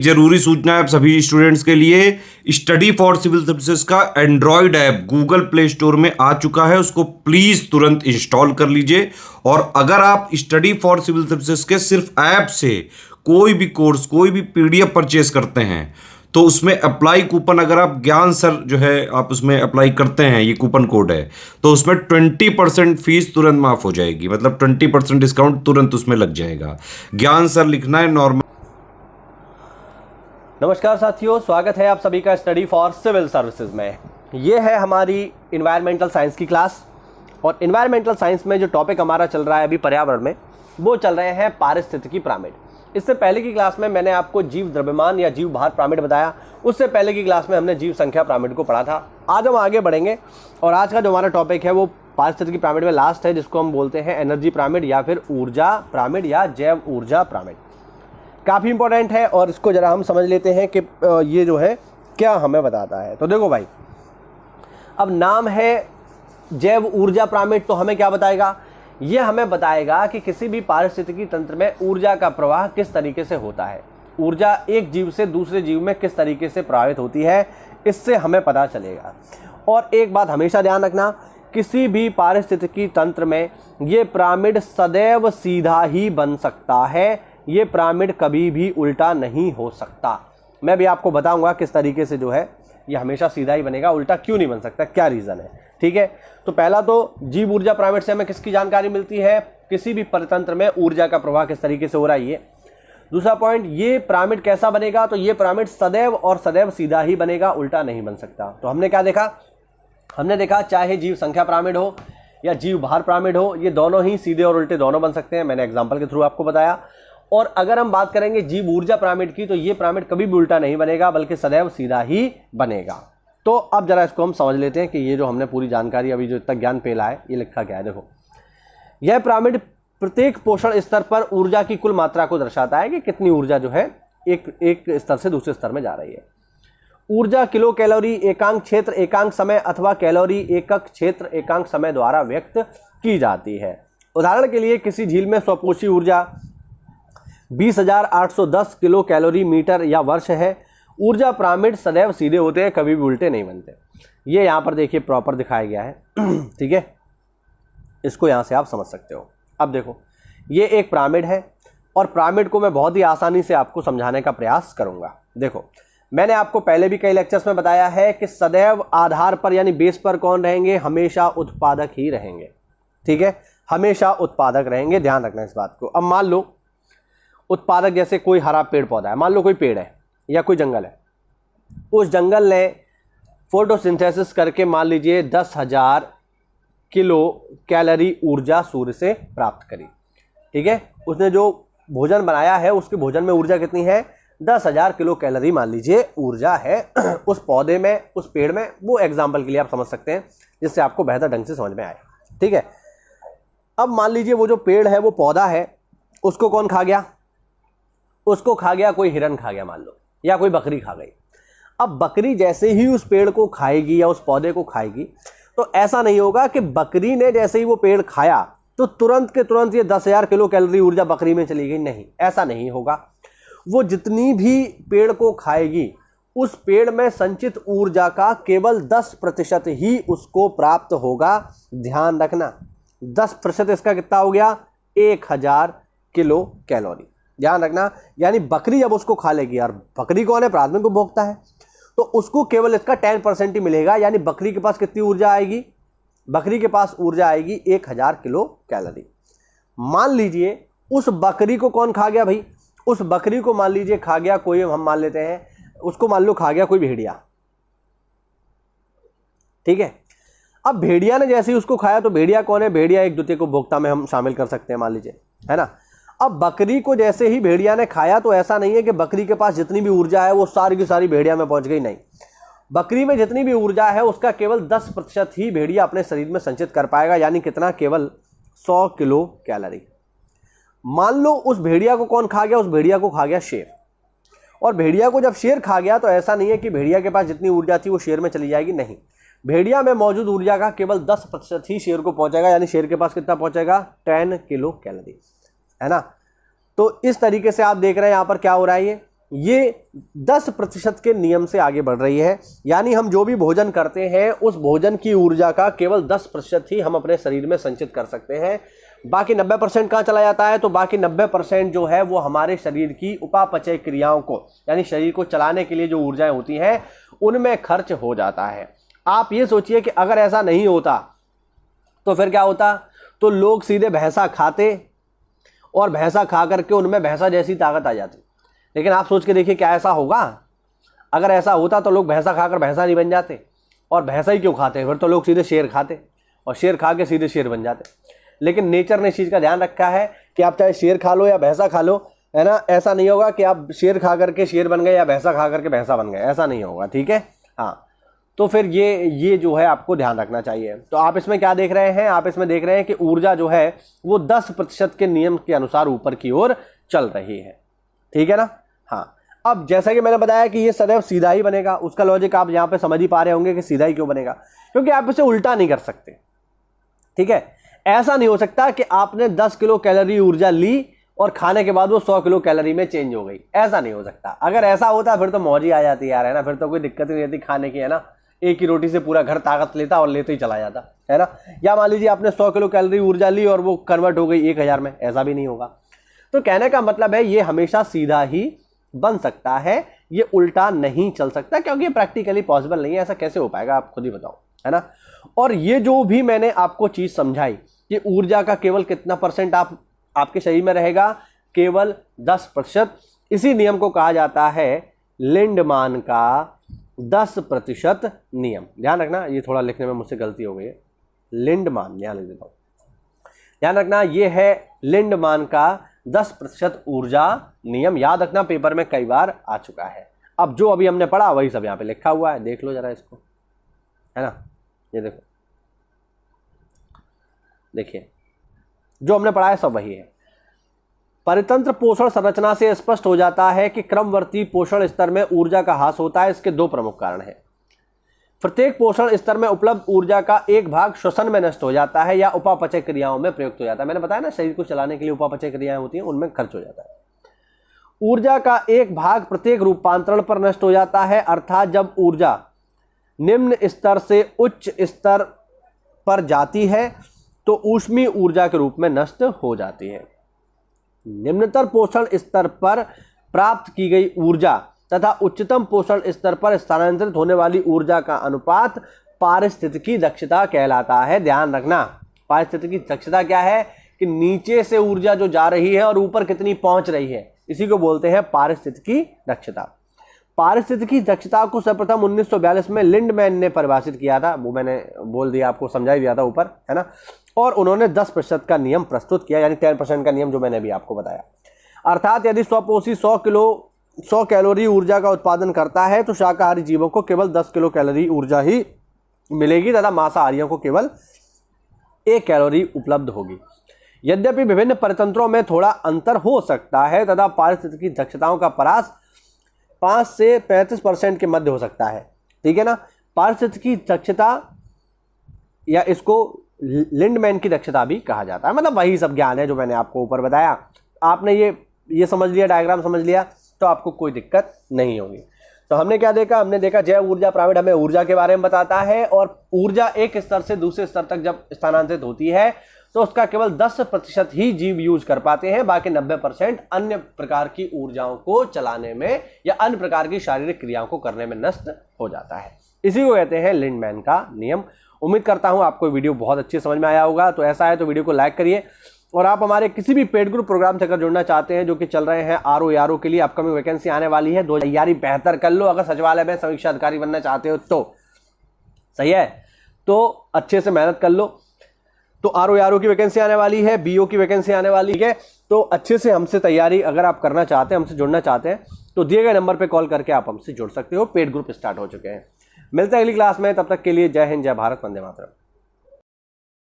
जरूरी सूचना है आप सभी स्टूडेंट्स के लिए। स्टडी फॉर सिविल सर्विसेज का Android app Google play store में आ चुका है, उसको प्लीज तुरंत इंस्टॉल कर लीजिए। और अगर आप स्टडी फॉर सिविल सर्विसेज के सिर्फ ऐप से कोई भी कोर्स, कोई भी पीडीएफ परचेस करते हैं तो उसमें अप्लाई कूपन, अगर आप ज्ञान सर जो है आप उसमें अप्लाई करते हैं, ये कूपन कोड है, तो उसमें 20% फीस तुरंत माफ हो जाएगी। मतलब 20% डिस्काउंट तुरंत उसमें लग जाएगा। ज्ञान सर लिखना है नॉर्मल। नमस्कार साथियों, स्वागत है आप सभी का स्टडी फॉर सिविल सर्विसेज में। ये है हमारी इन्वायरमेंटल साइंस की क्लास। और इन्वायरमेंटल साइंस में जो टॉपिक हमारा चल रहा है अभी पर्यावरण में, वो चल रहे हैं पारिस्थितिकी पिरामिड। इससे पहले की क्लास में मैंने आपको जीव द्रव्यमान या जीव भार पिरामिड बताया। उससे पहले की क्लास में हमने जीव संख्या पिरामिड को पढ़ा था। आज हम आगे बढ़ेंगे और आज का जो हमारा टॉपिक है वो पारिस्थितिकी पिरामिड में लास्ट है, जिसको हम बोलते हैं एनर्जी पिरामिड या फिर ऊर्जा पिरामिड या जैव ऊर्जा पिरामिड। काफ़ी इंपॉर्टेंट है और इसको ज़रा हम समझ लेते हैं कि ये जो है क्या हमें बताता है। तो देखो भाई, अब नाम है जैव ऊर्जा पिरामिड, तो हमें क्या बताएगा? ये हमें बताएगा कि किसी भी पारिस्थितिकी तंत्र में ऊर्जा का प्रवाह किस तरीके से होता है, ऊर्जा एक जीव से दूसरे जीव में किस तरीके से प्रवाहित होती है, इससे हमें पता चलेगा। और एक बात हमेशा ध्यान रखना, किसी भी पारिस्थितिकी तंत्र में ये पिरामिड सदैव सीधा ही बन सकता है, ये पिरामिड कभी भी उल्टा नहीं हो सकता। मैं भी आपको बताऊंगा किस तरीके से जो है ये हमेशा सीधा ही बनेगा, उल्टा क्यों नहीं बन सकता, क्या रीज़न है। ठीक है, तो पहला तो जीव ऊर्जा पिरामिड से हमें किसकी जानकारी मिलती है? किसी भी परितंत्र में ऊर्जा का प्रवाह किस तरीके से हो रहा है ये। दूसरा पॉइंट, ये पिरामिड कैसा बनेगा? तो ये पिरामिड सदैव और सदैव सीधा ही बनेगा, उल्टा नहीं बन सकता। तो हमने क्या देखा? हमने देखा चाहे जीव संख्या पिरामिड हो या जीव भार पिरामिड हो, ये दोनों ही सीधे और उल्टे दोनों बन सकते हैं। मैंने एग्जाम्पल के थ्रू आपको बताया। और अगर हम बात करेंगे जीव ऊर्जा पिरामिड की, तो ये पिरामिड कभी भी उल्टा नहीं बनेगा, बल्कि सदैव सीधा ही बनेगा। तो अब जरा इसको हम समझ लेते हैं कि ये जो हमने पूरी जानकारी अभी जो इतना ज्ञान पेला है, ये लिखा क्या है। देखो, यह पिरामिड प्रत्येक पोषण स्तर पर ऊर्जा की कुल मात्रा को दर्शाता है कि कितनी ऊर्जा जो है एक स्तर से दूसरे स्तर में जा रही है। ऊर्जा किलो कैलोरी एकांक क्षेत्र एकांक समय अथवा कैलोरी एकक क्षेत्र एकांक समय द्वारा व्यक्त की जाती है। उदाहरण के लिए किसी झील में स्वपोषी ऊर्जा 20,810 किलो कैलोरी मीटर या वर्ष है। ऊर्जा पिरामिड सदैव सीधे होते हैं, कभी भी उल्टे नहीं बनते। ये यहाँ पर देखिए प्रॉपर दिखाया गया है। ठीक है, इसको यहाँ से आप समझ सकते हो। अब देखो, ये एक पिरामिड है और पिरामिड को मैं बहुत ही आसानी से आपको समझाने का प्रयास करूँगा। देखो, मैंने आपको पहले भी कई लेक्चर्स में बताया है कि सदैव आधार पर यानी बेस पर कौन रहेंगे? हमेशा उत्पादक ही रहेंगे। ठीक है, हमेशा उत्पादक रहेंगे, ध्यान रखना इस बात को। अब मान लो उत्पादक जैसे कोई हरा पेड़ पौधा है, मान लो कोई पेड़ है या कोई जंगल है, उस जंगल ने फोटोसिंथेसिस करके मान लीजिए 10,000 किलो कैलोरी ऊर्जा सूर्य से प्राप्त करी। ठीक है, उसने जो भोजन बनाया है उसके भोजन में ऊर्जा कितनी है? 10,000 किलो कैलोरी मान लीजिए ऊर्जा है उस पौधे में, उस पेड़ में। वो एग्जाम्पल के लिए आप समझ सकते हैं, जिससे आपको बेहतर ढंग से समझ में आए। ठीक है, अब मान लीजिए वो जो पेड़ है, वो पौधा है, उसको कौन खा गया? उसको खा गया कोई हिरन खा गया मान लो, या कोई बकरी खा गई। अब बकरी जैसे ही उस पेड़ को खाएगी या उस पौधे को खाएगी, तो ऐसा नहीं होगा कि बकरी ने जैसे ही वो पेड़ खाया तो तुरंत के तुरंत ये 10,000 किलो कैलोरी ऊर्जा बकरी में चली गई। नहीं, ऐसा नहीं होगा। वो जितनी भी पेड़ को खाएगी, उस पेड़ में संचित ऊर्जा का केवल 10% ही उसको प्राप्त होगा। ध्यान रखना, 10% इसका कितना हो गया? 1,000 किलो कैलोरी। ध्यान रखना, यानी बकरी जब उसको खा लेगी, यार बकरी कौन है? प्राथमिक उपभोक्ता है, तो उसको केवल इसका 10% ही मिलेगा। यानी बकरी के पास कितनी ऊर्जा आएगी? बकरी के पास ऊर्जा आएगी 1,000 किलो कैलोरी। मान लीजिए उस बकरी को कौन खा गया भाई? उस बकरी को मान लीजिए खा गया कोई, हम मान लेते हैं उसको, मान लो खा गया कोई भेड़िया। ठीक है, अब भेड़िया ने जैसे ही उसको खाया, तो भेड़िया कौन है? भेड़िया एक द्वितीयक उपभोक्ता में हम शामिल कर सकते हैं मान लीजिए, है ना। अब बकरी को जैसे ही भेड़िया ने खाया, तो ऐसा नहीं है कि बकरी के पास जितनी भी ऊर्जा है वो सारी की सारी भेड़िया में पहुंच गई। नहीं, बकरी में जितनी भी ऊर्जा है उसका केवल 10% ही भेड़िया अपने शरीर में संचित कर पाएगा। यानी कितना? केवल 100 किलो कैलोरी। मान लो उस भेड़िया को कौन खा गया? उस भेड़िया को खा गया शेर। और भेड़िया को जब शेर खा गया, तो ऐसा नहीं है कि भेड़िया के पास जितनी ऊर्जा थी वो शेर में चली जाएगी। नहीं, भेड़िया में मौजूद ऊर्जा का केवल 10% ही शेर को पहुंचेगा। यानी शेर के पास कितना पहुंचेगा? 10 किलो कैलोरी, है ना। तो इस तरीके से आप देख रहे हैं यहाँ पर क्या हो रहा है, ये 10% के नियम से आगे बढ़ रही है। यानी हम जो भी भोजन करते हैं उस भोजन की ऊर्जा का केवल 10% ही हम अपने शरीर में संचित कर सकते हैं। बाकी 90% कहाँ चला जाता है? तो बाकी 90% जो है वो हमारे शरीर की उपापचय क्रियाओं को, यानी शरीर को चलाने के लिए जो ऊर्जाएं होती हैं उनमें खर्च हो जाता है। आप ये सोचिए कि अगर ऐसा नहीं होता तो फिर क्या होता? तो लोग सीधे भैंसा खाते और भैंसा खा करके उनमें भैंसा जैसी ताकत आ जाती। लेकिन आप सोच के देखिए, क्या ऐसा होगा? अगर ऐसा होता तो लोग भैंसा खाकर भैंसा नहीं बन जाते, और भैंसा ही क्यों खाते? फिर तो लोग सीधे शेर खाते और शेर खा के सीधे शेर बन जाते। लेकिन नेचर ने इस चीज़ का ध्यान रखा है कि आप चाहे शेर खा लो या भैंसा खा लो, है ना, ऐसा नहीं होगा कि आप शेर खा करके शेर बन गए या भैंसा खा करके भैंसा बन गए, ऐसा नहीं होगा। ठीक है, हाँ। तो फिर ये जो है आपको ध्यान रखना चाहिए। तो आप इसमें क्या देख रहे हैं? आप इसमें देख रहे हैं कि ऊर्जा जो है वो 10% के नियम के अनुसार ऊपर की ओर चल रही है। ठीक है ना? हाँ। अब जैसा कि मैंने बताया कि ये सदैव सीधा ही बनेगा, उसका लॉजिक आप यहाँ पे समझ ही पा रहे होंगे कि सीधा ही क्यों बनेगा, क्योंकि आप इसे उल्टा नहीं कर सकते। ठीक है, ऐसा नहीं हो सकता कि आपने 10 किलो कैलोरी ऊर्जा ली और खाने के बाद वो 100 किलो कैलोरी में चेंज हो गई, ऐसा नहीं हो सकता। अगर ऐसा होता फिर तो मौज ही आ जाती यार, है ना, फिर तो कोई दिक्कत ही नहीं रहती खाने की, है ना। एक ही रोटी से पूरा घर ताकत लेता और लेते ही चला जाता, है ना। या मान लीजिए आपने 100 किलो कैलोरी ऊर्जा ली और वो कन्वर्ट हो गई 1000 में, ऐसा भी नहीं होगा। तो कहने का मतलब है ये हमेशा सीधा ही बन सकता है, ये उल्टा नहीं चल सकता, क्योंकि ये प्रैक्टिकली पॉसिबल नहीं है। ऐसा कैसे हो पाएगा, आप खुद ही बताओ, है ना। और ये जो भी मैंने आपको चीज समझाई कि ऊर्जा का केवल कितना % आपके शरीर में रहेगा, केवल 10%। इसी नियम को कहा जाता है लिंडमान का 10% नियम। ध्यान रखना, ये थोड़ा लिखने में मुझसे गलती हो गई है, लिंडमान, ध्यान लिख देता हूं, ध्यान रखना, ये है लिंडमान का 10% ऊर्जा नियम। याद रखना, पेपर में कई बार आ चुका है। अब जो अभी हमने पढ़ा वही सब यहाँ पे लिखा हुआ है, देख लो जरा इसको, है ना। ये देखो, देखिए जो हमने पढ़ा है सब वही है। परितंत्र पोषण संरचना से स्पष्ट हो जाता है कि क्रमवर्ती पोषण स्तर में ऊर्जा का ह्रास होता है। इसके 2 प्रमुख कारण हैं। प्रत्येक पोषण स्तर में उपलब्ध ऊर्जा का एक भाग श्वसन में नष्ट हो जाता है या उपापचय क्रियाओं में प्रयुक्त हो जाता है। मैंने बताया ना, शरीर को चलाने के लिए उपापचय क्रियाएं होती हैं, उनमें खर्च हो जाता है। ऊर्जा का एक भाग प्रत्येक रूपांतरण पर नष्ट हो जाता है, अर्थात जब ऊर्जा निम्न स्तर से उच्च स्तर पर जाती है तो ऊष्मीय ऊर्जा के रूप में नष्ट हो जाती है। निम्नतर पोषण स्तर पर प्राप्त की गई ऊर्जा तथा उच्चतम पोषण स्तर पर स्थानांतरित होने वाली ऊर्जा का अनुपात पारिस्थितिकी दक्षता कहलाता है। ध्यान रखना, पारिस्थितिकी दक्षता क्या है? कि नीचे से ऊर्जा जो जा रही है और ऊपर कितनी पहुंच रही है, इसी को बोलते हैं पारिस्थितिकी दक्षता। पारिस्थितिकी दक्षता को सर्वप्रथम 1942 में लिंडमैन ने परिभाषित किया था, वो मैंने बोल दिया, आपको समझा ही दिया था ऊपर, है ना। और उन्होंने 10% का नियम प्रस्तुत किया, यानी 10% का नियम जो मैंने भी आपको बताया। अर्थात यदि स्वपोषी 100 कैलोरी ऊर्जा का उत्पादन करता है तो शाकाहारी जीवों को केवल 10 किलो कैलोरी ऊर्जा ही मिलेगी तथा मांसाहारियों को केवल 1 कैलोरी उपलब्ध होगी। यद्यपि विभिन्न परितंत्रों में थोड़ा अंतर हो सकता है तथा पारिस्थितिकी दक्षताओं का परास 5 से 35% के मध्य हो सकता है। ठीक है ना। पारिस्थितिकी दक्षता या इसको लिंडमैन की दक्षता भी कहा जाता है। मतलब वही सब ज्ञान है जो मैंने आपको ऊपर बताया। आपने ये समझ लिया, डायग्राम समझ लिया, तो आपको कोई दिक्कत नहीं होगी। तो हमने क्या देखा? हमने देखा जैव ऊर्जा पिरामिड हमें ऊर्जा के बारे में बताता है, और ऊर्जा एक स्तर से दूसरे स्तर तक जब स्थानांतरित होती है तो उसका केवल 10% ही जीव यूज कर पाते हैं, बाकी 90% अन्य प्रकार की ऊर्जाओं को चलाने में या अन्य प्रकार की शारीरिक क्रियाओं को करने में नष्ट हो जाता है। इसी को कहते हैं लिंडमैन का नियम। उम्मीद करता हूं आपको वीडियो बहुत अच्छे समझ में आया होगा। तो ऐसा है तो वीडियो को लाइक करिए, और आप हमारे किसी भी पेड ग्रुप प्रोग्राम से अगर जुड़ना चाहते हैं जो कि चल रहे हैं RO के लिए, अपकमिंग वैकेंसी आने वाली है, 2 तैयारी बेहतर कर लो। अगर सचिवालय में समीक्षा अधिकारी बनना चाहते हो तो सही है, तो अच्छे से मेहनत कर लो। तो RO की वैकेंसी आने वाली है, BO की वैकेंसी आने वाली है, तो अच्छे से हमसे तैयारी अगर आप करना चाहते हैं, हमसे जुड़ना चाहते हैं, तो दिए गए नंबर पर कॉल करके आप हमसे जुड़ सकते हो। पेड ग्रुप स्टार्ट हो चुके हैं। मिलते हैं अगली क्लास में, तब तक के लिए जय हिंद, जय भारत, वंदे मातरम।